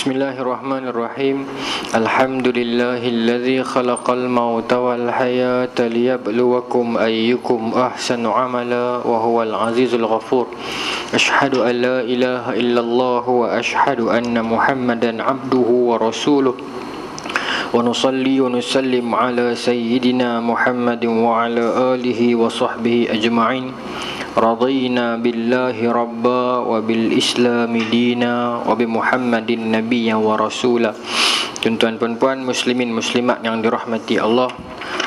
Bismillahirrahmanirrahim. Alhamdulillahilladzi khalaqal mauta wal hayata liyabluwakum ayyukum ahsanu amala wa huwal azizul ghafur. Asyhadu an la ilaha illallah wa asyhadu anna Muhammadan abduhu wa rasuluh. Wa nusalli wa nusallim ala sayyidina Muhammadin wa ala alihi wa sahbihi ajma'in. Radina billahi rabba wa bil islami dina wa bi Muhammadin nabiyya wa rasula. Tuan-tuan puan-puan, muslimin muslimat yang dirahmati Allah,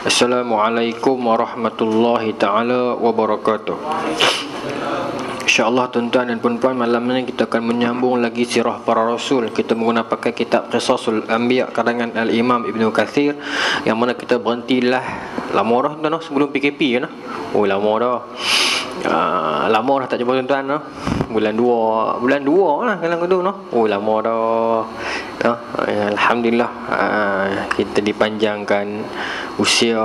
Assalamualaikum warahmatullahi taala wabarakatuh. InsyaAllah tuan-tuan dan puan-puan, malam ini kita akan menyambung lagi sirah para rasul. Kita menggunakan kitab Qisasul Anbiya karangan Al-Imam Ibn Kathir, yang mana kita berhentilah lama dah tuan-tuan, sebelum PKP kan. Oh lama dah. Lama dah tak jumpa tuan-tuan no? Bulan 2 lah kalau tu no? Oh lama dah no? Alhamdulillah kita dipanjangkan usia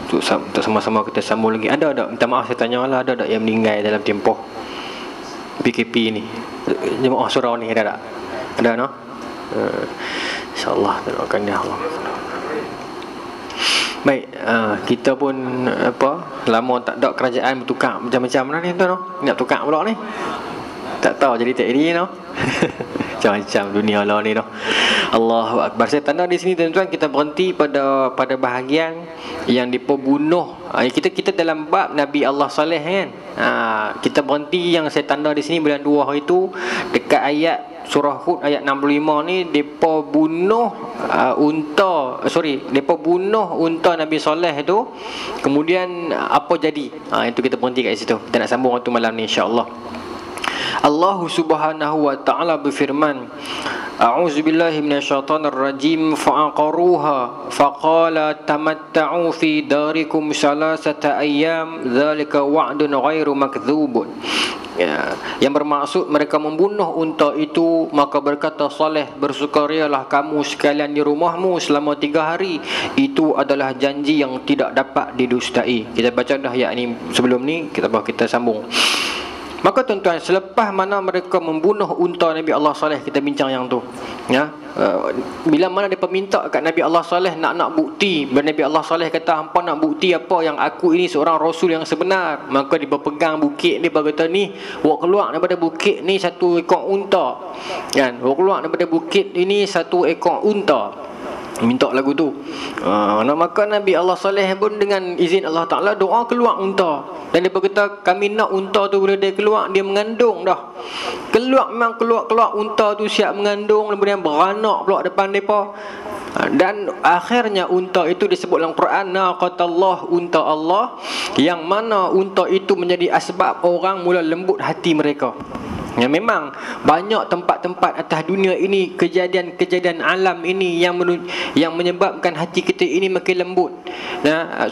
untuk sama-sama kita sambung lagi. Ada minta maaf saya tanya lah, ada yang meninggal dalam tempoh PKP ni? Jemaah surau ni ada tak? Ada no? InsyaAllah doakan dia Allah. Baik, kita pun lama tak ada kerajaan bertukar macam-macam lah ni tuan no. Nak tukar pula ni. Tak tahu jadi tak jadi no. Macam-macam dunia lah ni no. Allahu akbar. Saya tanda di sini tuan-tuan, kita berhenti pada bahagian yang diperbunuh. Kita dalam bab Nabi Allah Saleh kan. Kita berhenti yang saya tanda di sini bulan 2 itu dekat ayat surah Hud ayat 65 ni, depa bunuh depa bunuh unta Nabi Saleh tu. Kemudian apa jadi? Itu kita berhenti kat situ. Kita nak sambung waktu malam ni insya-Allah. Allah Subhanahu wa taala berfirman, A'udzubillahi minasyaitonir rajim, fa'aqaruha faqala tamatta'u fi darikum salasata ayyam dzalika wa'dun ghairu makdzub. Ya, yang bermaksud mereka membunuh unta itu, maka berkata Saleh, bersukarialah kamu sekalian di rumahmu selama 3 hari. Itu adalah janji yang tidak dapat didustai. Kita baca dah ayat ni sebelum ni, kita sambung. Maka tuan-tuan, selepas mana mereka membunuh unta Nabi Allah Saleh, kita bincang yang tu ya. Bila mana dia minta kat Nabi Allah Saleh nak bukti, dan Nabi Allah Saleh kata, hampa nak bukti apa yang aku ini seorang rasul yang sebenar? Maka dia berpegang bukit dia, berkata ni, wak keluar daripada bukit ni 1 ekor unta kan, wak keluar daripada bukit ini 1 ekor unta. Minta lagu tu. Maka Nabi Allah Saleh pun dengan izin Allah Ta'ala doa keluar unta. Dan dia berkata, kami nak unta tu bila dia keluar, dia mengandung dah. Memang keluar unta tu siap mengandung, kemudian beranak pula depan mereka. Dan akhirnya unta itu disebut dalam Quran naqatallah, unta Allah, yang mana unta itu menjadi asbab orang mula lembut hati mereka. Ya, memang banyak tempat-tempat atas dunia ini, kejadian-kejadian alam ini yang menyebabkan hati kita ini makin lembut.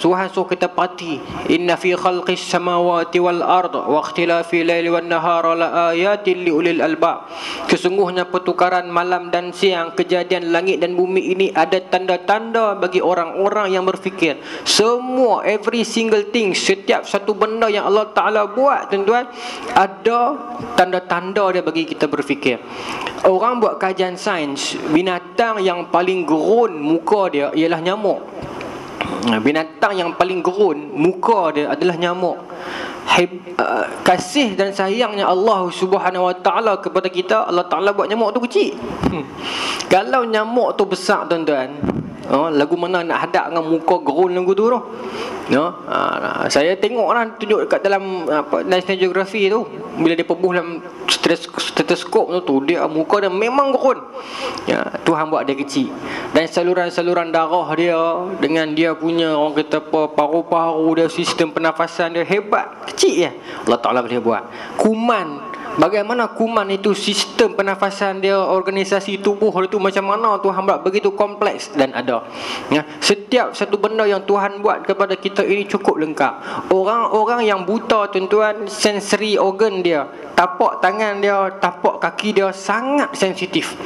Tuhan suruh kita perhati, inna fi khalqis samawati wal ard wa ikhtilafi laili wan nahara la ayatin liulil albab. Kesungguhnya pertukaran malam dan siang, kejadian langit dan bumi ini ada tanda-tanda bagi orang-orang yang berfikir. Semua, every single thing, setiap satu benda yang Allah Ta'ala buat tuan-tuan, ada tanda-tanda dia bagi kita berfikir. Orang buat kajian sains, binatang yang paling gerun muka dia ialah nyamuk. Binatang yang paling gerun muka dia adalah nyamuk. Kasih dan sayangnya Allah Subhanahu wa taala kepada kita, Allah Taala buat nyamuk tu kecil. Kalau nyamuk tu besar tuan-tuan, lagu mana nak hadap dengan muka gerun lagu tu. Saya tengoklah tunjuk dekat dalam National Geography tu, bila dia pebuh dalam stetoskop tu, dia muka dia memang gerun. Tuhan buat dia kecil. Dan saluran-saluran darah dia, dengan dia punya orang kata paru-paru dia, sistem pernafasan dia hebat, kecil ya. Allah Ta'ala boleh buat. Kuman, bagaimana kuman itu sistem pernafasan dia, organisasi tubuh dia tu macam mana Tuhan buat begitu kompleks dan ada. Setiap satu benda yang Tuhan buat kepada kita ini cukup lengkap. Orang yang buta tuan-tuan, sensory organ dia, tapak tangan dia, tapak kaki dia sangat sensitif.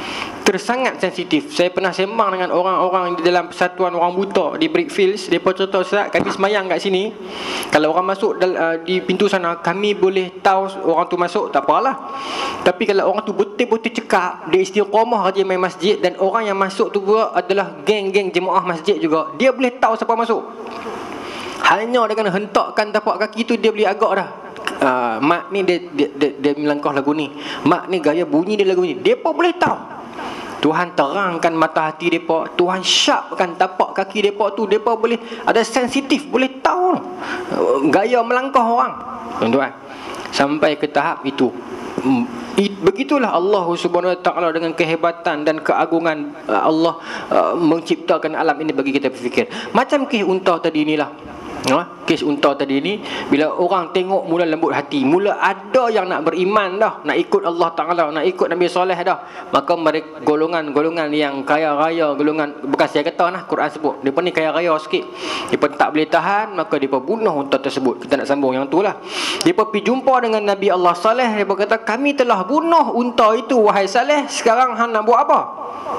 tersangat sensitif. Saya pernah sembang dengan orang-orang di dalam persatuan orang buta di Brickfields. Mereka cerita, Ustaz, kami semayang kat sini, kalau orang masuk di pintu sana, kami boleh tahu orang tu masuk, tak apalah. Tapi kalau orang tu betul-betul cekap, dia istiqamah rajin main masjid, dan orang yang masuk tu pula adalah geng-geng jemaah masjid juga, dia boleh tahu siapa masuk. Hanya dengan hentakkan tapak kaki tu dia boleh agak dah. Mak ni dia melangkah lagu ni, mak ni gaya bunyi dia lagu ni, dia pun boleh tahu. Tuhan terangkan mata hati mereka, Tuhan syapkan tapak kaki mereka tu, mereka boleh ada sensitif, boleh tahu gaya melangkah orang, tuan-tuan. Sampai ke tahap itu. Begitulah Allah Subhanahu Wa Taala dengan kehebatan dan keagungan Allah menciptakan alam ini bagi kita berfikir. Macam kes unta tadi inilah. Kes unta tadi ni, bila orang tengok mula lembut hati, mula ada yang nak beriman dah, nak ikut Allah Ta'ala, nak ikut Nabi Soleh dah, maka mereka golongan-golongan yang kaya raya, golongan bekas saya kata lah, Quran sebut mereka ni kaya raya sikit, mereka tak boleh tahan, maka mereka bunuh unta tersebut. Kita nak sambung yang tu lah. Mereka pergi jumpa dengan Nabi Allah Saleh, mereka kata, kami telah bunuh unta itu wahai Saleh, sekarang hang nak buat apa?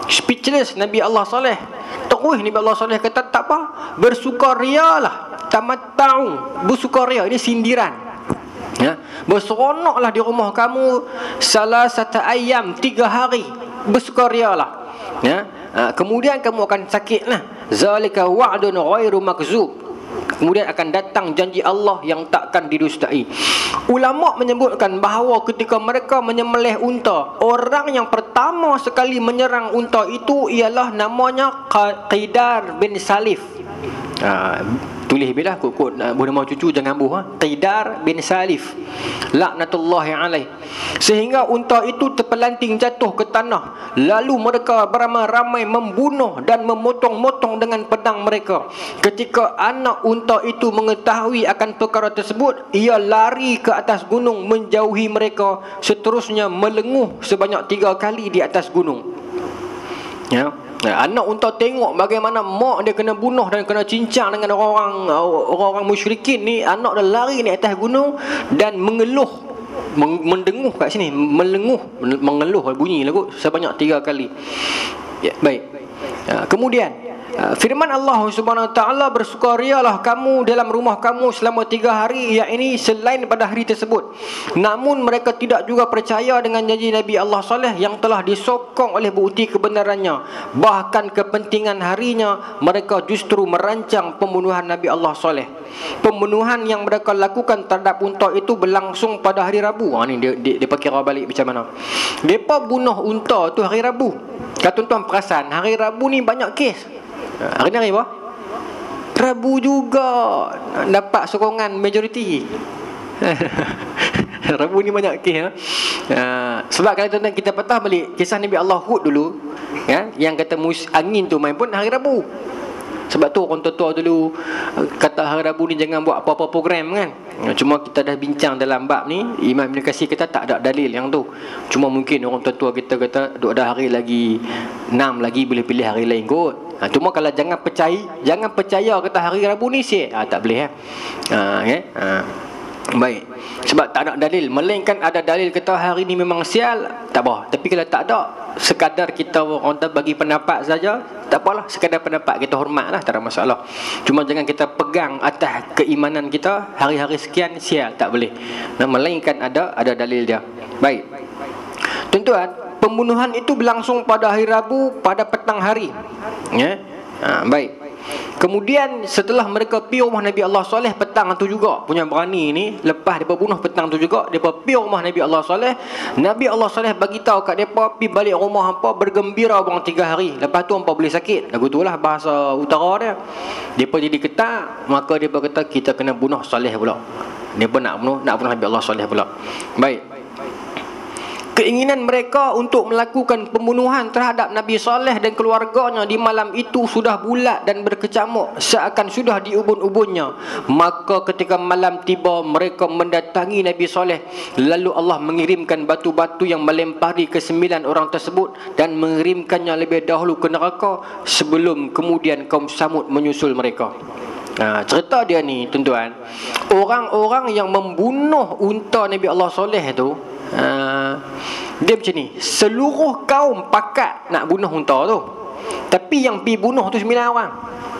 Speechless Nabi Allah Saleh. Terus Nabi Allah Saleh kata, tak apa, bersukarialah, tamatta'u, bersukaria, ini sindiran, ya. Berseronoklah di rumah kamu salasata ayyam, 3 hari, bersukarialah, ya. Kemudian kamu akan sakitlah, zalika wa'dun ghairu makzub, kemudian akan datang janji Allah yang takkan didustai. Ulama menyebutkan bahawa ketika mereka menyembelih unta, orang yang pertama sekali menyerang unta itu ialah namanya Qidar bin Salif. Tulis bilah kod boleh mau cucu jangan buh. Qidar bin Salif laknatullahi alaih. Sehingga unta itu terpelanting jatuh ke tanah. Lalu mereka beramai-ramai membunuh dan memotong-motong dengan pedang mereka. Ketika anak unta itu mengetahui akan perkara tersebut, ia lari ke atas gunung menjauhi mereka, seterusnya melenguh sebanyak 3 kali di atas gunung, ya. Anak unta tengok bagaimana mak dia kena bunuh dan kena cincang dengan orang-orang musyrikin ni. Anak dia lari ni atas gunung dan mengeluh, mendenguh kat sini, mengeluh bunyi lagu sebanyak 3 kali. Ya, baik. Kemudian firman Allah Subhanahu Wa Taala, bersukarialah kamu dalam rumah kamu selama 3 hari, yakni selain pada hari tersebut. Namun mereka tidak juga percaya dengan janji Nabi Allah Saleh yang telah disokong oleh bukti kebenarannya. Bahkan kepentingan harinya, mereka justru merancang pembunuhan Nabi Allah Saleh. Pembunuhan yang mereka lakukan terhadap unta itu berlangsung pada hari Rabu. Ni dia kira balik macam mana. Mereka bunuh unta tu hari Rabu. Kalau tuan-tuan perasan, hari Rabu ni banyak kes. Hari ni hari apa? Rabu juga dapat sokongan majoriti. Rabu ni banyak kes, ya? Sebab kalau tuan-tuan kita patah balik kisah Nabi Allah Hud dulu, ya, yang kata angin tu main pun hari Rabu. Sebab tu orang tua-tua dulu kata hari Rabu ni jangan buat apa-apa program kan. Cuma kita dah bincang dalam bab ni, Imam Ibn Katsir kata tak ada dalil yang tu. Cuma mungkin orang tua-tua kita kata duk ada hari lagi 6 lagi, boleh pilih hari lain kot. Cuma kalau jangan percaya kata hari Rabu ni siap, tak boleh, okay? Baik. Sebab tak ada dalil, melainkan ada dalil kata hari ni memang sial, tak apa. Tapi kalau tak ada, sekadar kita orang bagi pendapat saja, tak apalah, sekadar pendapat kita hormatlah, tak ada masalah. Cuma jangan kita pegang atas keimanan kita hari-hari sekian sial, tak boleh. Melainkan ada dalil dia. Baik. Tuan-tuan, pembunuhan itu berlangsung pada hari Rabu pada petang hari, ya. Baik. Kemudian setelah mereka pergi rumah Nabi Allah Saleh petang tu juga, punya berani ni, lepas mereka bunuh petang tu juga, mereka pergi rumah Nabi Allah Saleh. Nabi Allah Saleh bagi tahu kat mereka, pergi balik rumah hampa bergembira bang 3 hari. Lepas tu hampa boleh sakit. Lagu itulah bahasa utara dia. Mereka jadi ketak, maka mereka kata kita kena bunuh Saleh pula. Mereka nak bunuh Nabi Allah Saleh pula. Baik. Keinginan mereka untuk melakukan pembunuhan terhadap Nabi Saleh dan keluarganya di malam itu sudah bulat dan berkecamuk, seakan sudah diubun-ubunnya. Maka ketika malam tiba, mereka mendatangi Nabi Saleh. Lalu Allah mengirimkan batu-batu yang melempari ke 9 orang tersebut dan mengirimkannya lebih dahulu ke neraka sebelum kemudian kaum Samud menyusul mereka. Cerita dia ni, tuan-tuan, orang-orang yang membunuh unta Nabi Allah Saleh tu, Dia macam ni, seluruh kaum pakat nak bunuh unta tu, tapi yang pergi bunuh tu 9 orang.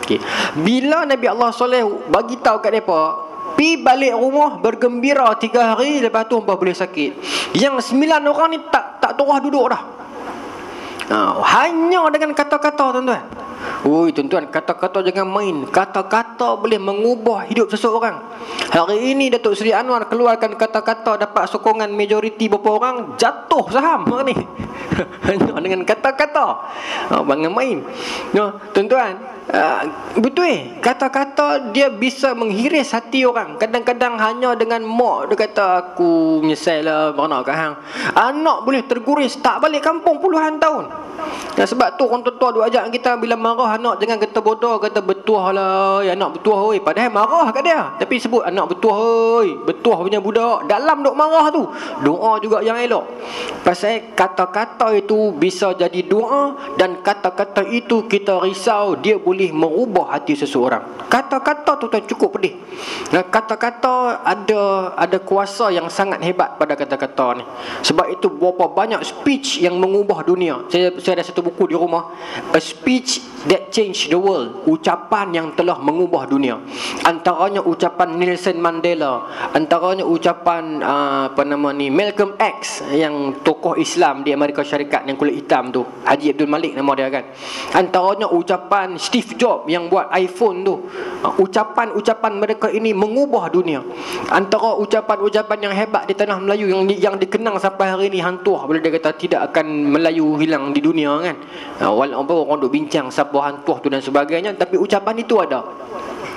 Okay. Bila Nabi Allah Soleh bagi tahu kat mereka, pi balik rumah bergembira 3 hari, lepas tu hangpa boleh sakit. Yang 9 orang ni tak terus duduk dah. Hanya dengan kata-kata, tuan-tuan. Oi tuan-tuan, kata-kata jangan main. Kata-kata boleh mengubah hidup seseorang. Hari ini Datuk Seri Anwar keluarkan kata-kata, dapat sokongan majoriti berapa orang, jatuh saham hari ni. Hanya dengan kata-kata. Jangan main. Tuan-tuan, betul kata-kata dia bisa menghiris hati orang. Kadang-kadang hanya dengan mak dia kata, aku menyesal lah beranak kat hang, anak boleh terguris tak balik kampung puluhan tahun. Dan sebab tu orang tua duk ajak kita, bila marah anak jangan kata bodoh, kata betuah lah ya, anak betuah oi. Padahal marah kat dia, tapi sebut anak betuah oi, betuah punya budak. Dalam duk marah tu doa juga yang elok. Pasal kata-kata itu bisa jadi doa, dan kata-kata itu kita risau dia boleh merubah hati seseorang. Kata-kata tu tuan cukup pedih. Nah, kata-kata ada kuasa yang sangat hebat pada kata-kata ni. Sebab itu berapa banyak speech yang mengubah dunia. Saya ada satu buku di rumah, A Speech That Changed the World, ucapan yang telah mengubah dunia. Antaranya ucapan Nelson Mandela, antaranya ucapan Malcolm X, yang tokoh Islam di Amerika Syarikat yang kulit hitam tu, Haji Abdul Malik nama dia kan. Antaranya ucapan Steve Jobs yang buat iPhone tu. Ucapan-ucapan mereka ini mengubah dunia. Antara ucapan-ucapan yang hebat di tanah Melayu yang dikenang sampai hari ini, hantuah bila dia kata tidak akan Melayu hilang di dunia kan. Walaupun orang duk bincang siapa hantuah tu dan sebagainya, tapi ucapan itu ada.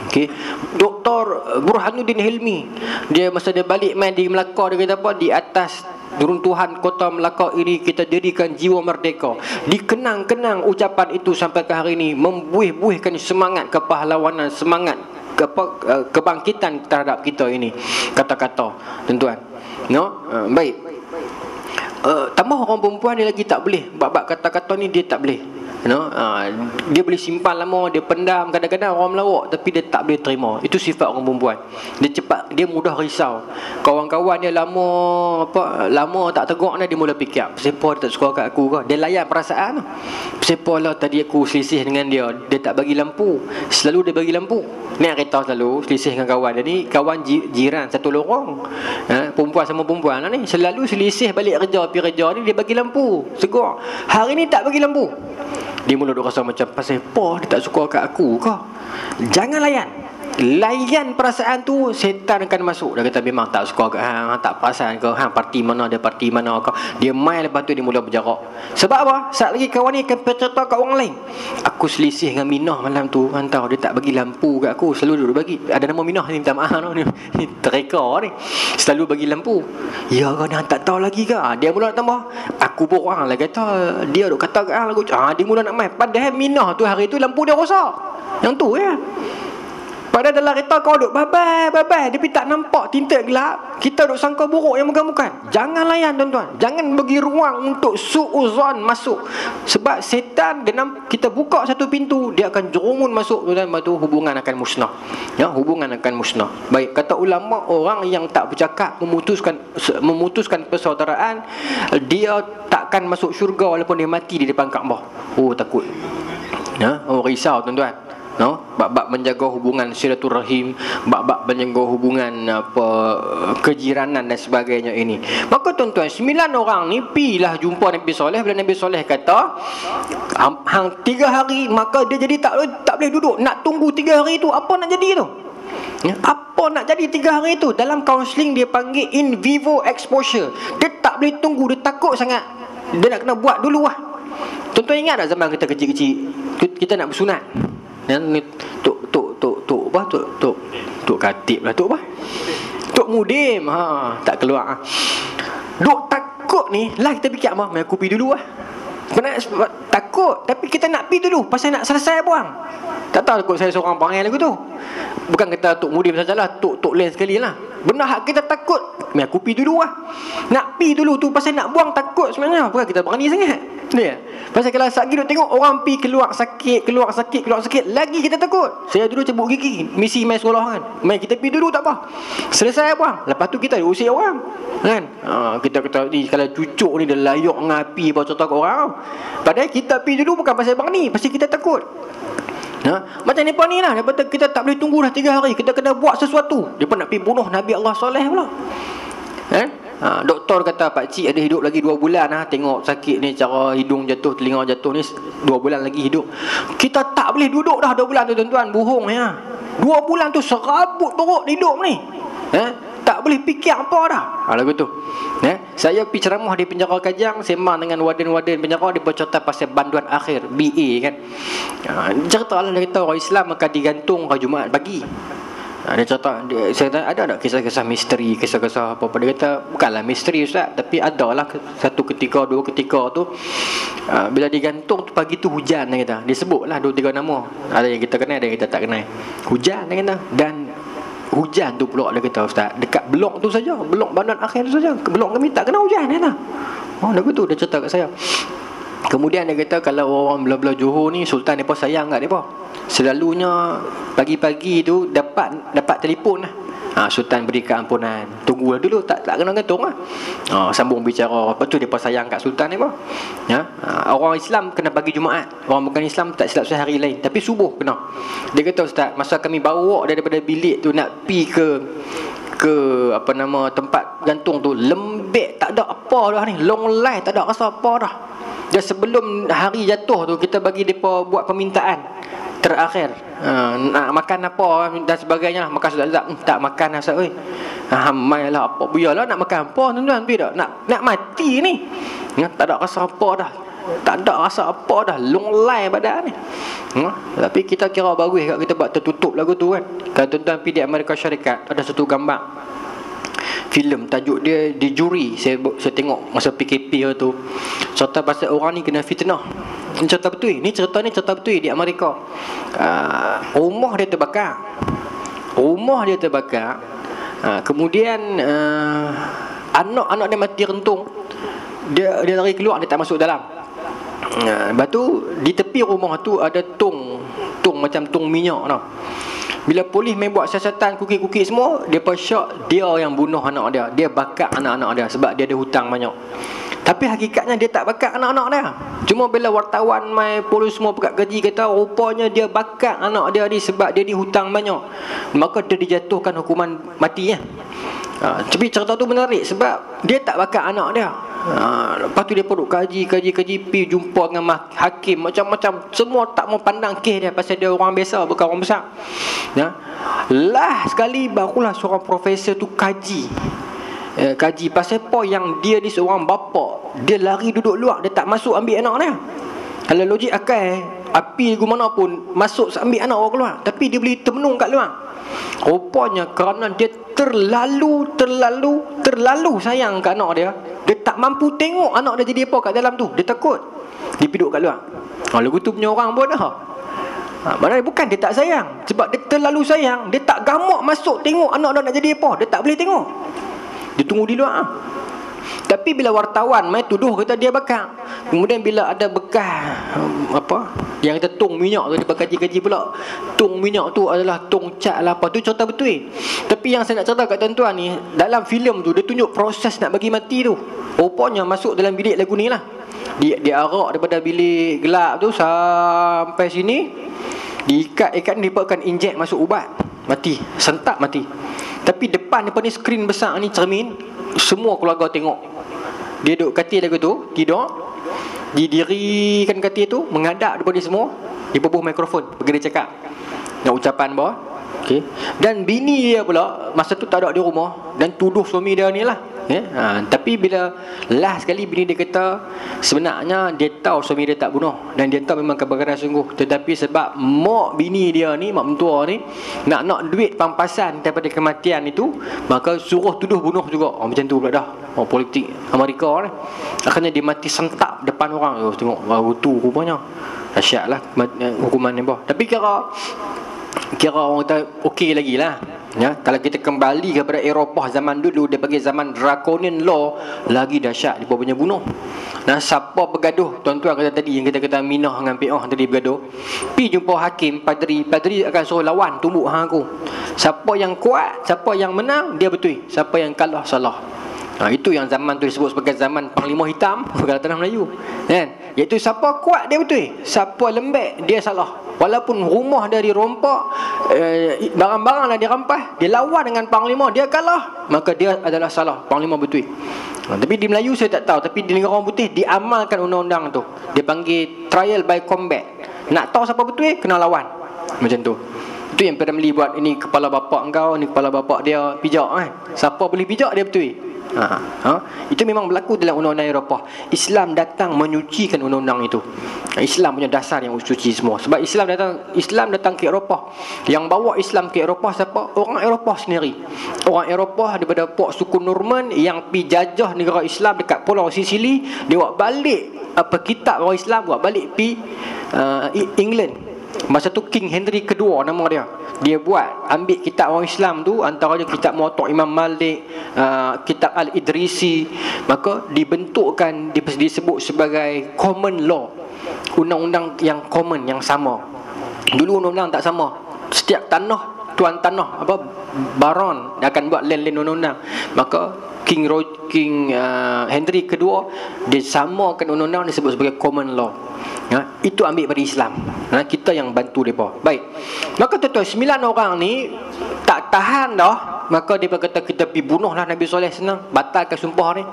Okay. Dr. Burhanuddin Hilmi, dia masa dia balik main di Melaka, dia kata apa, di atas runtuhan kota Melaka ini kita dirikan jiwa merdeka. Dikenang-kenang ucapan itu sampai ke hari ini, membuih-buihkan semangat kepahlawanan, semangat kebangkitan terhadap kita ini. Kata-kata, tuan-tuan. Baik. Tambah orang perempuan dia lagi tak boleh. Bab kata-kata ni dia tak boleh. Dia boleh simpan lama, dia pendam, kadang-kadang orang melawak tapi dia tak boleh terima. Itu sifat orang perempuan. Dia mudah risau. Kawan-kawan dia lama tak tegur dia mula fikir, siapa dia tak suka kat aku ke? Dia layan perasaan tu. Siapa lah tadi aku selisih dengan dia tak bagi lampu. Selalu dia bagi lampu. Ni kereta selalu selisih dengan kawan dia ni, kawan jiran satu lorong. Perempuan sama perempuan lah ni, selalu selisih balik kerja ni dia bagi lampu. Segur. Hari ni tak bagi lampu. Dia mula duk rasa macam, pasal apa dia tak suka kat aku ke? Jangan layan perasaan tu, setan akan masuk. Dia kata memang tak suka kat hang, tak perasan ke hang parti mana dia parti mana ke. Dia main, lepas tu dia mula berjarak. Sebab apa? Saat lagi kawan ni akan bercerita kat orang lain, aku selisih dengan Minah malam tu, hantar dia tak bagi lampu kat aku, selalu dia bagi. Ada nama Minah ni, minta maaf ni tereka ni, selalu bagi lampu. Ya kan, hang tak tahu lagi ke? Dia mula nak tambah, aku borang lah kata dia duk kata kat hang lagu. Dia mula nak main, padahal Minah tu hari tu lampu dia rosak. Yang tu ya. Padahal dalam kereta kau duk babai, dia tak nampak tinta gelap. Kita duk sangka buruk yang bukan-bukan. Jangan layan tuan-tuan. Jangan bagi ruang untuk suuzon masuk. Sebab setan, kita buka satu pintu, dia akan jerumun masuk, dan lepas tu hubungan akan musnah. Hubungan akan musnah. Baik, kata ulama, orang yang tak bercakap memutuskan persaudaraan, dia takkan masuk syurga walaupun dia mati di depan Kaabah. Takut. Risau tuan-tuan. Bab menjaga hubungan silaturahim, bab menjaga hubungan kejiranan dan sebagainya ini. Maka tuan-tuan, 9 orang ni pilah jumpa Nabi Soleh. Bila Nabi Soleh kata hang 3 hari, maka dia jadi tak boleh duduk, nak tunggu 3 hari tu. Apa nak jadi tu? Apa nak jadi 3 hari tu? Dalam kaunseling dia panggil in vivo exposure. Dia tak boleh tunggu, dia takut sangat. Dia nak kena buat dulu lah. Tuan-tuan ingat tak zaman kita kecil-kecil, kita nak bersunat, Tok Katib lah, Tok Mudim, tak keluar. Duk takut ni lah, kita fikir main kopi dulu lah. Takut, tapi kita nak pi dulu pasal nak selesai buang. Tak tahu kot saya seorang panggil lagu tu. Bukan kata Tok Mudim sajalah, Tok lain sekali lah. Benar hak kita takut, main kopi dulu lah. Nak pi dulu tu pasal nak buang takut sebenarnya. Bukan kita berani sangat. Dia. Pasal kalau sakit duk tengok orang pi keluar sakit, lagi kita takut. Saya dulu cabut gigi, misi main sekolah kan. Main kita pi dulu tak apa. Selesai apa? Lepas tu kita usir orang. Kan? Kita kata ni kalau cucuk ni dia layak ngapi apa contoh kat orang. Padahal kita pi dulu bukan pasal bang ni, pasal kita takut. Macam ni ni lah. Lepas tu kita tak boleh tunggu dah 3 hari. Kita kena buat sesuatu. Dia pun nak pergi bunuh Nabi Allah Soleh pula. Doktor kata pakcik ada hidup lagi 2 bulan tengok sakit ni, cara hidung jatuh, telinga jatuh ni 2 bulan lagi hidup. Kita tak boleh duduk dah 2 bulan tu tuan-tuan, bohong ya. 2 bulan tu serabut teruk hidup ni. Tak boleh fikir apa dah. Lagu tu. Saya pergi ceramah di penjara Kajang, sembang dengan warden-warden penjara, dia bercerita pasal banduan akhir BA kan. Cerita lah, dia kata orang Islam akan digantung ke Jumaat pagi. Dia cerita, saya kata ada tak kisah-kisah misteri, kisah-kisah apa-apa. Dia kata bukanlah misteri Ustaz, tapi adalah satu ketika, 2 ketika tu bila digantung tu pagi tu hujan, dia kata. Dia sebutlah 2-3 nama. Ada yang kita kenal, ada yang kita tak kenal. Hujan, dia kata. Dan hujan tu pula, dia kata Ustaz, dekat blok tu saja, blok banduan akhir tu saja, blok kami tak kena hujan, dia kata. Lagu tu dia cerita kat saya. Kemudian dia kata kalau orang belah-belah Johor ni, Sultan mereka sayang kat mereka. Selalunya pagi-pagi tu dapat telefon lah. Sultan beri keampunan. Tunggulah dulu, tak kena gantung lah. Sambung bicara. Lepas tu mereka sayang kat Sultan ni apa. Orang Islam kena pagi Jumaat. Orang bukan Islam tak silap saya hari lain. Tapi subuh kena. Dia kata Ustaz, masa kami bawa daripada bilik tu nak pi ke tempat gantung tu, lembek, tak ada apa dah ni, long life, tak ada rasa apa dah. Dan sebelum hari jatuh tu, kita bagi mereka buat permintaan terakhir, nak makan apa dan sebagainya. Makan sudah tak makan asal oi. Hamailah apa biarlah, nak makan apa tuan-tuan, tidak nak mati ni. Tak ada rasa apa dah. Tak ada rasa apa dah, long life badan ni. Tapi kita kira bagus kat kita buat tertutup lagu tu kan. Kalau tuan-tuan pergi di Amerika Syarikat, ada satu gambar filem tajuk dia di juri. Saya tengok masa PKP tu, cerita pasal orang ni kena fitnah. Ini cerita betul. Ni cerita betul di Amerika. Rumah dia terbakar. Kemudian anak dia mati rentung. Dia lari keluar, dia tak masuk dalam. Lepas tu di tepi rumah tu ada tong macam tong minyak tau. Bila polis main buat siasatan, kuki-kuki semua, dia persyak dia yang bunuh anak dia. Dia bakar anak-anak dia sebab dia ada hutang banyak. Tapi hakikatnya dia tak bakar anak-anak dia. Cuma bila wartawan mai polis semua pekat gaji kata rupanya dia bakar anak dia ni sebab dia ni hutang banyak. Maka dia dijatuhkan hukuman mati ya. Tapi cerita tu menarik sebab dia tak bakar anak dia. Lepas tu dia perlu kaji, pergi jumpa dengan hakim macam-macam, semua tak mau pandang kes dia pasal dia orang biasa bukan orang besar. Lah sekali barulah seorang profesor tu kaji pasal apa yang dia ni seorang bapa, dia lari duduk luar, dia tak masuk ambil anak dia. Kalau logik akal, api ke mana pun masuk ambil anak orang keluar, tapi dia boleh termenung kat luar. Rupanya kerana dia terlalu sayang kat anak dia, dia tak mampu tengok anak dia jadi apa kat dalam tu. Dia takut, dia pergi duduk kat luar. Lagu tu punya orang pun dah. Maknanya bukan dia tak sayang, sebab dia terlalu sayang, dia tak gamak masuk tengok anak dia nak jadi apa. Dia tak boleh tengok, dia tunggu di luar. Tapi bila wartawan mai tuduh kata dia bakar, kemudian bila ada bekas yang kata tong minyak tu, dia kaji pula tong minyak tu adalah tong cat lah apa tu, cerita betul. Tapi yang saya nak cerita kat tuan-tuan ni, dalam filem tu dia tunjuk proses nak bagi mati tu. Rupanya masuk dalam bilik lagu ni lah, dia arak daripada bilik gelap tu sampai sini, diikat dia akan injek masuk ubat, mati, sentak mati. Tapi depan ni skrin besar ni, cermin, semua keluarga tengok. Dia duduk katil lagu tu, tidur, didirikan katil tu, menghadap depan dia semua, dia bubuh mikrofon, pergi dia cakap nak ucapan bawah. Okay. Dan bini dia pula masa tu tak ada di rumah dan tuduh suami dia ni lah. Tapi bila last sekali bini dia kata sebenarnya dia tahu suami dia tak bunuh dan dia tahu memang kebakaran sungguh, tetapi sebab mak bini dia ni, mak mentua ni nak duit pampasan daripada kematian itu, maka suruh tuduh bunuh juga. Macam tu pula dah politik Amerika ni. Akhirnya dia mati sentak depan orang. Tengok baru tu rupanya dahsyatlah hukuman ni. Tapi kira orang kata okey lagi lah. Ya, kalau kita kembali kepada Eropah zaman dulu, dia panggil zaman draconian law, lagi dahsyat, dia punya bunuh. Nah, siapa bergaduh, tuan-tuan kata tadi yang kita kata Minah dengan Pi'ah tadi bergaduh, pi jumpa hakim, padri akan suruh lawan tumbuk hang aku. Siapa yang kuat, siapa yang menang, dia betul. Siapa yang kalah, salah. Itu yang zaman tu disebut sebagai zaman Panglima Hitam kalau tanah Melayu, kan? Iaitu siapa kuat dia betul, siapa lembek dia salah. Walaupun rumah dia dirompak, barang-barang dah dirampas, dia lawan dengan Panglima, dia kalah, maka dia adalah salah, Panglima betul. Tapi di Melayu saya tak tahu, tapi di negara orang putih diamalkan undang-undang tu. Dia panggil trial by combat. Nak tahu siapa betul, kena lawan. Macam tu. Itu yang Perdana Menteri buat. Ini kepala bapak engkau, ni kepala bapak dia, pijak siapa boleh pijak dia betul. Itu memang berlaku dalam undang-undang Eropah. Islam datang menyucikan undang-undang itu. Islam punya dasar yang suci semua. Sebab Islam datang ke Eropah. Yang bawa Islam ke Eropah siapa? Orang Eropah sendiri. Orang Eropah daripada pok suku Norman yang pi jajah negara Islam dekat Pulau Sicily, dia buat balik kitab orang Islam, buat balik pi England. Masa tu King Henry kedua nama dia. Dia buat ambil kitab orang Islam tu, antaranya kitab Muwatta' Imam Malik, kitab Al-Idrisi, maka dibentukkan, disebut sebagai common law, undang-undang yang common, yang sama. Dulu undang-undang tak sama. Setiap tanah, tuan tanah baron akan buat land undang-undang. Maka King Henry kedua dia samakan undang-undang, disebut sebagai common law. Itu ambil dari Islam. Kita yang bantu mereka. Baik. Maka tuan-tuan, 9 orang ni tak tahan dah, maka dia kata kita pergi bunuhlah Nabi Soleh, senang, batalkan sumpah ni.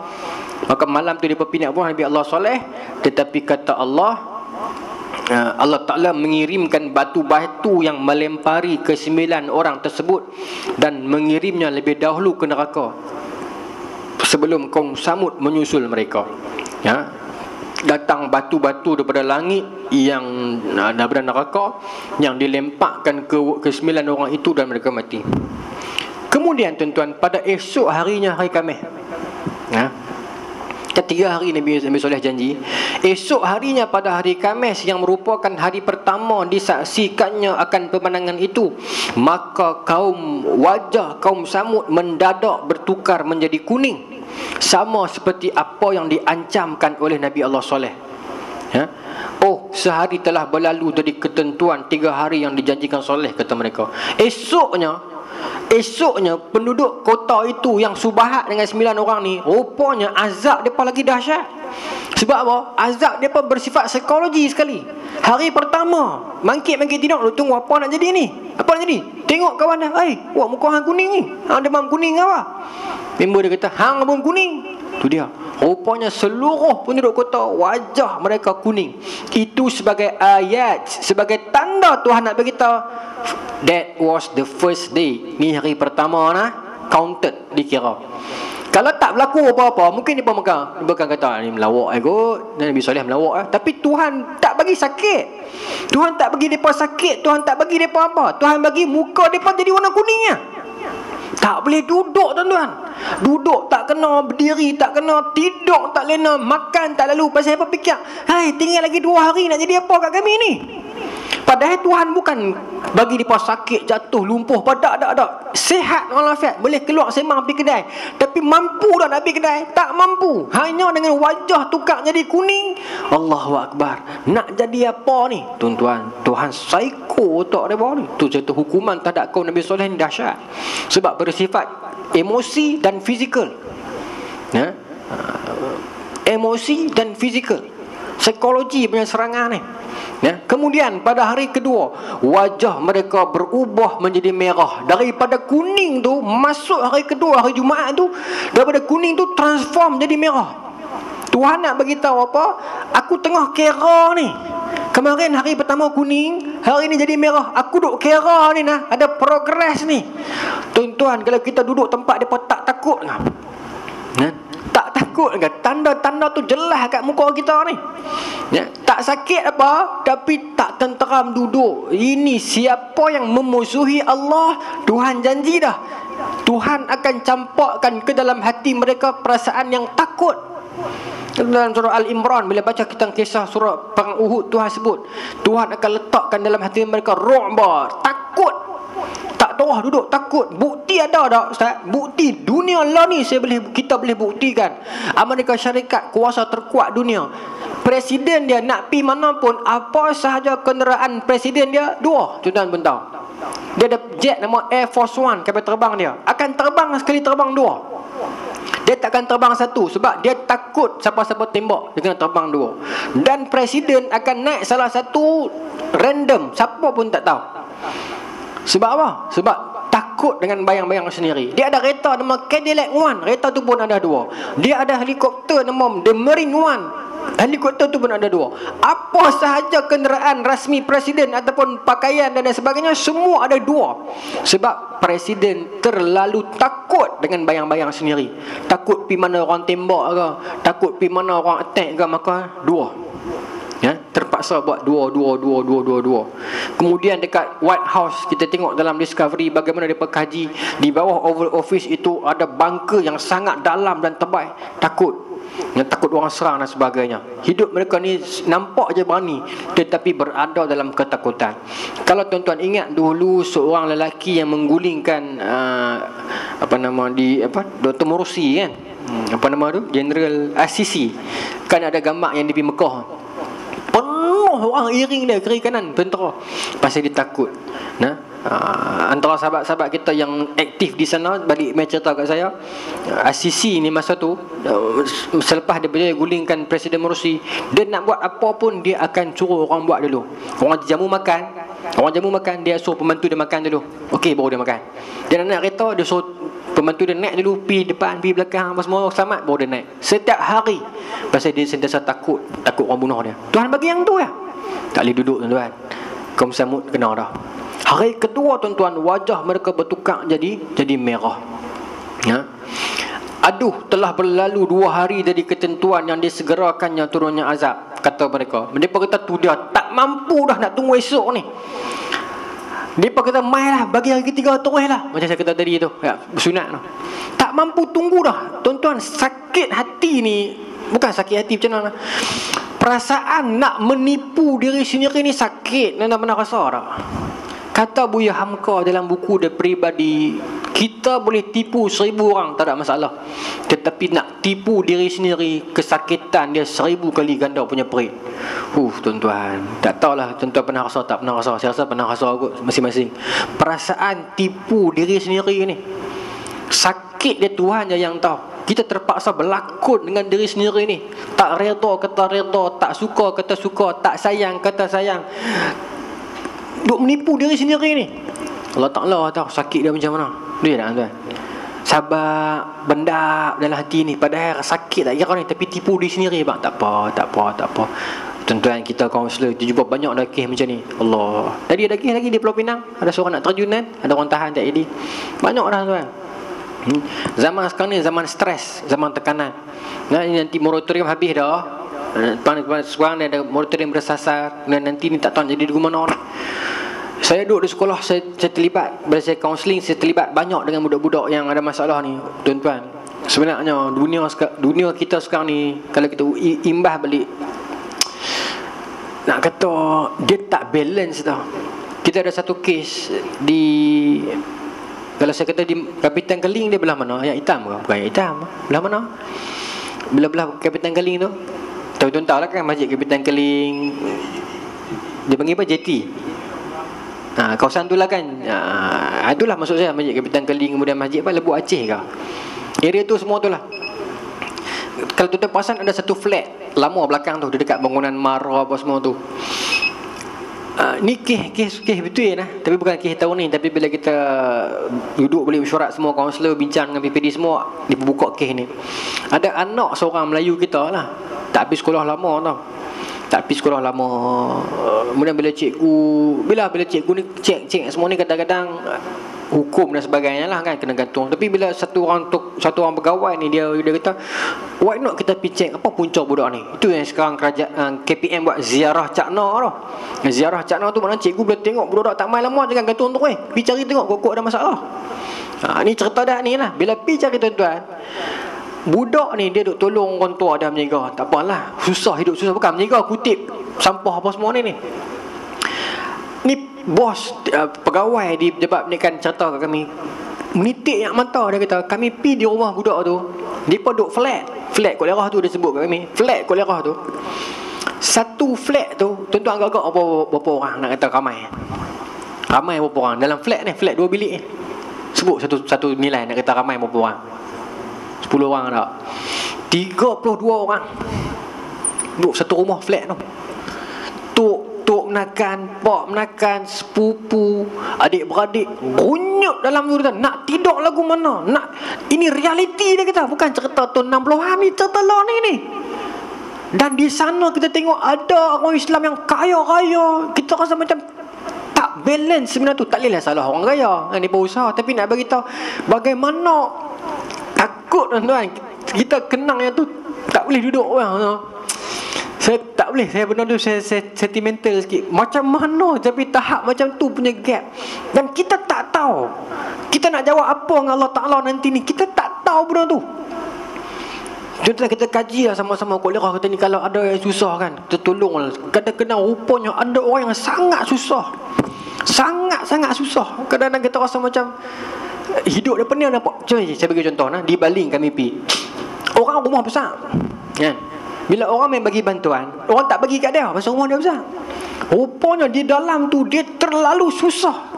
Maka malam tu dia pergi nak bunuh Nabi Allah Soleh, tetapi kata Allah Ta'ala mengirimkan batu-batu yang melempari ke 9 orang tersebut dan mengirimnya lebih dahulu ke neraka sebelum kaum Samud menyusul mereka. Datang batu-batu daripada langit yang daripada neraka yang dilemparkan ke 9 orang itu dan mereka mati. Kemudian tuan-tuan, pada esok harinya, hari Khamis, 3 hari Nabi Soleh janji, esok harinya pada hari Khamis yang merupakan hari pertama disaksikannya akan pemandangan itu, maka wajah kaum Samud mendadak bertukar menjadi kuning, sama seperti apa yang diancamkan oleh Nabi Allah Soleh. Sehari telah berlalu dari ketentuan 3 hari yang dijanjikan Soleh, kata mereka. Esoknya penduduk kota itu yang subahat dengan 9 orang ni, rupanya azab mereka lagi dahsyat. Sebab apa? Azab mereka bersifat psikologi sekali. Hari pertama mangkit tidur, tunggu apa nak jadi ni? Apa nak jadi? Tengok kawan dah, muka hang kuning ni, hang demam kuning apa? Member dia kata, hang pun kuning. Tu dia. Rupanya seluruh penduduk kota wajah mereka kuning. Itu sebagai ayat, sebagai tanda Tuhan nak beritahu, that was the first day. Ni hari pertama counted, dikira. Kalau tak berlaku apa-apa, mungkin dia bukan kata ni melawak kot, Nabi Soleh melawak. Tapi Tuhan tak bagi sakit. Tuhan tak bagi mereka sakit, Tuhan tak bagi mereka apa. Tuhan bagi muka mereka jadi warna kuningnya. Tak boleh duduk, tuan-tuan. Duduk tak kena, berdiri tak kena, tidur tak lena, makan tak lalu. Pasal apa fikir, tinggal lagi 2 hari nak jadi apa kat kami ni? Padahal Tuhan bukan bagi mereka sakit, jatuh, lumpuh, tak. Sihat, walafiat, boleh keluar sembang pergi kedai. Tapi mampu tak nak pergi kedai? Tak mampu. Hanya dengan wajah tukar jadi kuning. Allahu Akbar. Nak jadi apa ni? Tuan-tuan, Tuhan psycho otak mereka ni. Tu cerita hukuman terhadap kaum Nabi Soleh ni dahsyat. Sebab bersifat emosi dan fizikal. Emosi dan fizikal. Psikologi punya serangan ni. Kemudian pada hari kedua, wajah mereka berubah menjadi merah. Daripada kuning tu, masuk hari kedua, hari Jumaat tu, daripada kuning tu transform jadi merah. Tuhan nak beritahu apa? Aku tengah kira ni. Kemarin hari pertama kuning, hari ni jadi merah. Aku duduk kira ni ada progres ni. Tuan-tuan, kalau kita duduk tempat depa tak takut ke? Tak takut ke? Tanda-tanda tu jelas kat muka kita ni. Tak sakit apa, tapi tak tenteram duduk. Ini siapa yang memusuhi Allah, Tuhan janji dah, Tuhan akan campakkan ke dalam hati mereka perasaan yang takut. Dalam surah Al-Imran, bila baca kita kisah surah perang Uhud, Tuhan sebut Tuhan akan letakkan dalam hati mereka ru'ba, takut. Tak tahu bawah duduk takut. Bukti ada tak Ustaz? Bukti dunia lah ni kita boleh buktikan. Amerika Syarikat kuasa terkuat dunia. Presiden dia nak pi mana pun, apa sahaja kenderaan presiden dia, 2 tuan-tuan pun tahu. Dia ada jet nama Air Force One, kapal terbang dia. Akan terbang sekali terbang 2. Dia takkan terbang satu sebab dia takut siapa-siapa tembak. Dia kena terbang 2. Dan presiden akan naik salah satu random, siapa pun tak tahu. Sebab apa? Sebab takut dengan bayang-bayang sendiri. Dia ada kereta nama Cadillac One, kereta tu pun ada 2. Dia ada helikopter nama The Marine One, helikopter tu pun ada 2. Apa sahaja kenderaan rasmi presiden ataupun pakaian dan sebagainya, semua ada 2. Sebab presiden terlalu takut dengan bayang-bayang sendiri. Takut pi mana orang tembak ke, takut pi mana orang attack ke, maka 2. Ya, terpaksa buat 2. Kemudian dekat White House, kita tengok dalam Discovery bagaimana dia kaji di bawah Oval Office itu ada bunker yang sangat dalam dan tebal. Takut orang serang dan sebagainya. Hidup mereka ni nampak je berani, tetapi berada dalam ketakutan. Kalau tuan-tuan ingat dulu seorang lelaki yang menggulingkan Dr. Morsi kan, General Assisi, kan ada gambar yang di Mekah, penuh orang iring dia kiri kanan tentera, pasal dia takut. Antara sahabat-sahabat kita yang aktif di sana balik mai cerita kat saya, Assisi ni masa tu, selepas dia berjaya gulingkan Presiden Morsi, dia nak buat apa pun dia akan suruh orang buat dulu. Orang jamu makan, dia suruh pembantu dia makan dulu, okey baru dia makan. Dia nak naik kereta, dia suruh pembantu dia naik dulu, pi depan, pi belakang, apa semua selamat, baru dia naik. Setiap hari, pasal dia sentiasa takut orang bunuh dia. Tuhan bagi yang tu ya. Tak boleh duduk tuan-tuan. Kaum Samud kena dah. Hari kedua tuan-tuan, wajah mereka bertukar jadi merah. Aduh, telah berlalu 2 hari dari ketentuan yang disegerakannya turunnya azab, kata mereka. Mereka kata tu dia tak mampu dah nak tunggu esok ni. Mereka kata mailah, bagi hari ketiga terus lah. Macam saya kata tadi tu, ya, bersunat tu. Tak mampu tunggu dah. Tuan-tuan, sakit hati ni, bukan sakit hati macam mana, perasaan nak menipu diri sendiri ni sakit. Anda pernah rasa tak? Kata Buya Hamka dalam buku dia peribadi, kita boleh tipu 1000 orang, tak ada masalah. Tetapi nak tipu diri sendiri, kesakitan dia 1000 kali ganda punya perit. Tuan-tuan, tak tahulah tuan-tuan pernah rasa tak pernah rasa. Saya rasa pernah rasa kot masing-masing. Perasaan tipu diri sendiri ni, sakit dia Tuhan je yang tahu. Kita terpaksa berlakon dengan diri sendiri ni. Tak reda kata reda, tak suka kata suka, tak sayang kata sayang. Duk menipu diri sendiri ni. Allah Ta'ala tahu sakit dia macam mana. Dia tak tuan. Sabar, bendap dalam hati ni. Padahal sakit tak kira ni, tapi tipu diri sendiri bang. Tak apa. Tuan-tuan, kita kaunselor kita jumpa banyak dah kes macam ni. Allah. Tadi ada kes lagi di Pulau Pinang, ada seorang nak terjun kan, ada orang tahan tak jadi. Banyak dah tuan. Zaman sekarang ni zaman stres, zaman tekanan. Nanti moratorium habis dah. Sekarang dia ada moratorium bersasar, dan nanti ni tak tahu jadi di mana orang. Saya duduk di sekolah, saya terlibat, bila saya kaunseling, saya terlibat banyak dengan budak-budak yang ada masalah ni. Tuan-tuan, sebenarnya dunia kita sekarang ni, kalau kita imbah balik, nak kata dia tak balance tau. Kita ada satu kes di, kalau saya kata di Kapitan Keling, dia belah mana? Yang hitam ke? Bukan yang hitam. Belah mana? Belah Kapitan Keling tu. Tuan-tuan tahu lah kan Masjid Kapitan Keling, dia panggil apa? Jeti. Kawasan tu lah kan. Itulah maksud saya, Masjid Kapitan Keling. Kemudian Masjid apa? Lebuh Aceh ke? Area tu semua tu lah. Kalau tuan-tuan perasan, ada satu flat lama belakang tu, dekat bangunan Mara apa semua tu. Ni kes betul lah. Tapi bukan kes tahun ni. Tapi bila kita duduk boleh mesyuarat semua kaunselor, bincang dengan PPD semua, dibuka kes ni. Ada anak seorang Melayu kita lah, tak habis sekolah lama tau. Kemudian bila cikgu ni cek semua ni, kadang-kadang hukum dan sebagainya lah kan, kena gantung. Tapi bila satu orang pegawai ni, dia kata, why not kita pergi cek apa punca budak ni. Itu yang sekarang kerajaan KPM buat ziarah cakna tu. Ziarah cakna tu maknanya cikgu boleh tengok budak tak main lama, jangan gantung tu pergi cari tengok kok ada masalah. Ni cerita dah ni lah. Bila pergi cari tuan-tuan, budak ni dia duk tolong orang tua dia menjaga. Tak apalah, hidup susah bukan menjaga, kutip sampah apa semua ni. Ni bos pegawai di tempat ni kan cerita kat kami, menitik yang mata. Dia kata kami pi di rumah budak tu, dia pun duduk flat kot lerah tu, dia sebut kat kami flat kot lerah tu. Satu flat tu tuan-tuan agak-agak berapa orang nak kata ramai berapa orang dalam flat ni, flat 2 bilik ni. Sebut satu nilai nak kata ramai berapa orang. 10 orang tak? 32 orang duduk satu rumah flat tu. Tok menakan, pak menakan, sepupu, adik-beradik runyut dalam tu. Nak tidur lagu mana? Ini realiti dia kata, bukan cerita tahun 60-an ni, cerita lah ni. Dan di sana kita tengok ada orang Islam yang kaya-kaya. Kita rasa macam tak balance sebenarnya tu. Tak bolehlah salah orang kaya, dia berusaha, tapi nak bagi tahu bagaimana takut tuan-tuan. Kita kenang yang tu tak boleh duduk orang tu. Saya tak boleh, saya benar tu saya sentimental sikit. Macam mana tapi tahap macam tu punya gap. Dan kita tak tahu. Kita nak jawab apa dengan Allah Ta'ala nanti ni, kita tak tahu benda tu. Contohnya kita kaji lah sama-sama kot lerah kata ni, kalau ada yang susah kan, kita tolong lah. Kadang-kadang rupanya ada orang yang sangat susah. Sangat-sangat susah. Kadang-kadang kita rasa macam hidup dia pening nampak. Saya bagi contoh di Baling kami pergi. Orang rumah besar kan? Bila orang main bagi bantuan, orang tak bagi kat dia pasal rumah dia besar. Rupanya di dalam tu dia terlalu susah.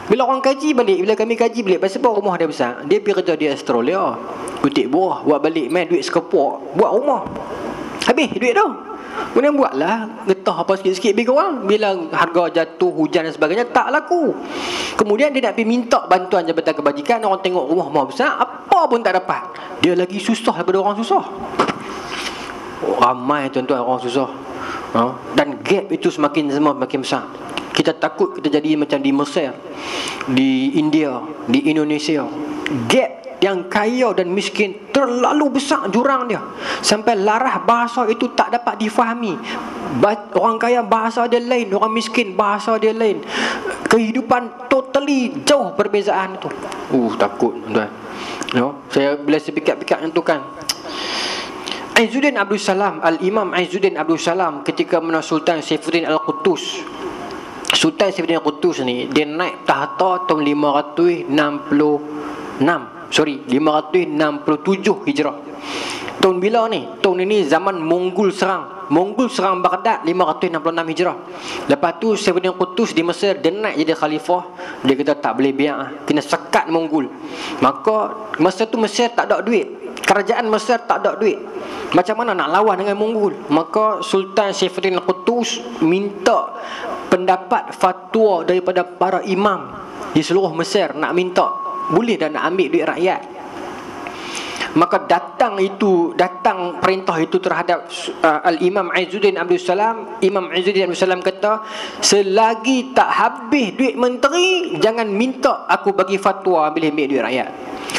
Bila orang kaji balik, bila kami kaji balik, pasal apa rumah dia besar, dia pergi kerja di Australia, kutip buah, buat balik main duit sekepok, buat rumah. Habis duit tu. Kemudian buatlah getah apa sikit-sikit bagi orang. Bila harga jatuh, hujan dan sebagainya, tak laku. Kemudian dia nak pergi minta bantuan Jabatan Kebajikan. Orang tengok rumah besar, apa pun tak dapat. Dia lagi susah daripada orang susah. Ramai tuan-tuan orang susah. Dan gap itu semakin besar. Kita takut kita jadi macam di Mesir, di India, di Indonesia. Gap yang kaya dan miskin terlalu besar jurang dia, sampai larah bahasa itu tak dapat difahami. Orang kaya bahasa dia lain, orang miskin bahasa dia lain. Kehidupan totally jauh perbezaan itu. Takut tuan. Saya bila saya pikir-pikir yang tu kan, Izzuddin Abdul Salam, Al-Imam Izzuddin Abdul Salam ketika menang Sultan Saifuddin Al-Qutus. Sultan Saifuddin Al-Qutus ni dia naik tahta tahun 567 Hijrah. Tahun bila ni? Tahun ini zaman Mongol serang Baghdad 566 Hijrah. Lepas tu Saifuddin Al-Qutus di Mesir, dia naik jadi khalifah. Dia kata tak boleh biar, kena sekat Mongol. Maka masa tu Mesir tak ada duit, kerajaan Mesir tak ada duit. Macam mana nak lawan dengan Mongol? Maka Sultan Saifuddin Al-Qutus minta pendapat fatwa daripada para imam di seluruh Mesir, nak minta boleh dah nak ambil duit rakyat. Maka datang perintah itu terhadap Al-Imam Izzuddin Abdul Salam. Imam Izzuddin Abdul Salam kata, selagi tak habis duit menteri, jangan minta aku bagi fatwa ambil duit rakyat.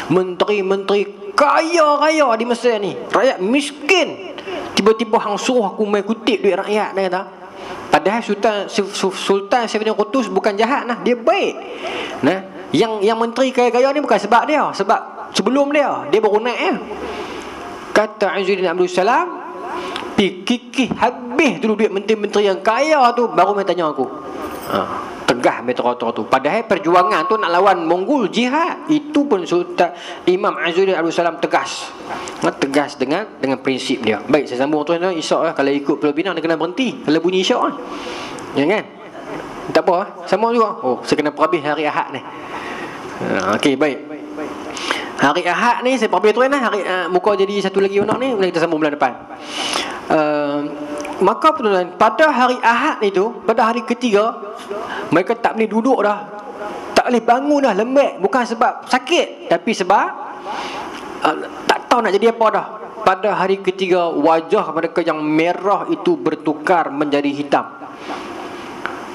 Menteri-menteri kaya-kaya di Mesir ni, rakyat miskin, tiba-tiba hang suruh aku main kutip duit rakyat, dia kata. Padahal Sultan Saifuddin Qutus bukan jahat nah, dia baik. Yang menteri kaya-kaya ni bukan sebab dia, sebab sebelum dia baru naik ya. Kata Izzuddin Abdul Salam, kikih habis dulu duit menteri-menteri yang kaya tu, baru main tanya aku. Tegah metro-metro tu. Padahal perjuangan tu nak lawan Mongol, jihad. Itu pun Sultan Imam Izzuddin Abdul Salam tegas. Tegas dengan prinsip dia. Baik, saya sambung tuan-tuan. Isyak lah, kalau ikut Pulau Pinang dia kena berhenti kalau bunyi isyak lah. Ya kan? Tak apa, sama juga. Saya kena perhabis hari Ahad ni. Okey, baik. Hari Ahad ni saya perhabis tuan lah. Muka jadi satu lagi nak ni, kita sambung bulan depan. Maka tuan-tuan, pada hari Ahad itu, pada hari ketiga, mereka tak boleh duduk dah, tak boleh bangun dah, lembek. Bukan sebab sakit, tapi sebab tak tahu nak jadi apa dah. Pada hari ketiga, wajah mereka yang merah itu bertukar menjadi hitam.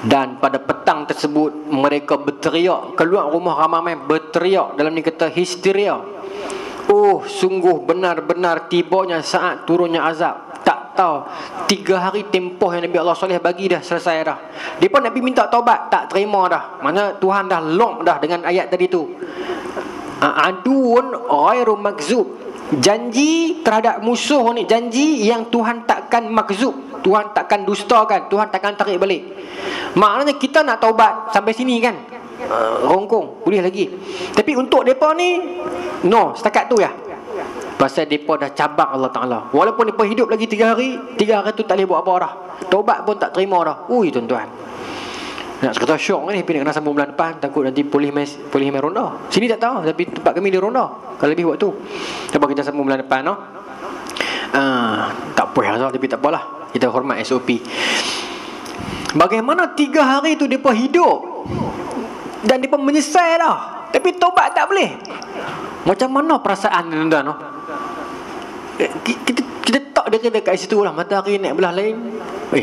Dan pada petang tersebut, mereka berteriak, keluar rumah ramai-ramai berteriak, dalam ni kata histeria. Sungguh benar-benar tibanya saat turunnya azab. Tak tahu 3 hari tempoh yang Nabi Allah Saleh bagi dah selesai dah. Dia pun Nabi minta taubat, tak terima dah. Mana Tuhan dah lock dah dengan ayat tadi tu. Aduun ghairu makzub. Janji terhadap musuh ni, janji yang Tuhan takkan makzub, Tuhan takkan dustakan, Tuhan takkan tarik balik. Maknanya kita nak taubat sampai sini kan, rongkong boleh lagi. Tapi untuk mereka ni, no, setakat tu ya. Pasal mereka dah cabak Allah Ta'ala. Walaupun mereka hidup lagi 3 hari, 3 hari tu tak boleh buat apa dah. Taubat pun tak terima dah. Ui tuan-tuan, nak kata syok ni, tapi nak kena sambung bulan depan. Takut nanti polis main ronda. Sini tak tahu, tapi tempat kami dia ronda kalau lebih waktu. Sebab kita sambung bulan depan, no? Tak puas lah, tapi tak apalah, kita hormat SOP. Bagaimana 3 hari tu mereka hidup dan mereka menyesal dah, tapi taubat tak boleh. Macam mana perasaan tuan-tuan, no? Kita tak dia dekat situ lah. Matahari naik belah lain,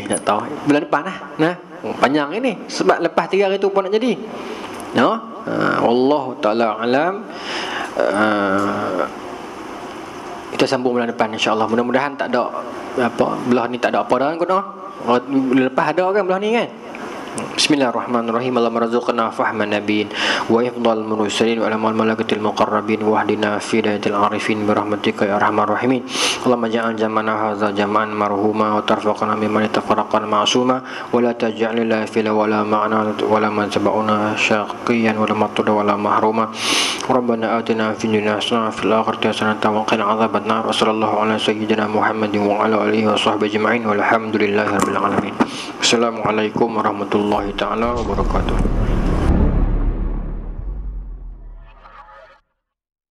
tak tahu bulan depan lah. Nah, panjang ini. Sebab lepas 3 hari tu pun nak jadi, no? Wallahu ta'ala alam. Kita sambung bulan depan insya-Allah. Mudah-mudahan tak ada belah ni tak ada apa dah kot, no? Bulan lepas ada kan belah ni kan. Bismillahirrahmanirrahim. Allahumma razuqna fahman nabiyyin wa ifdal mursalin wa alamal malakatil muqarrabin wa hdina fi dayatil arifin bi rahmatika ya arhamar rahimin. Allahumma ja'al jamana hadza jam'an marhuma wa tarfaqna mimman tafarraqan ma'suma wa la taj'al lana fil wala ma'na wa la mantaba'una syaqiyan wa la matruda wa la mahruma. Rabbana atina fid dunya hasanah fil akhirati hasanah wa qina adzaban nar. Sallallahu ala sayyidina Muhammadin wa ala alihi wa sahbihi ajma'in walhamdulillahi rabbil alamin. Assalamualaikum warahmatullahi ta'ala wabarakatuh.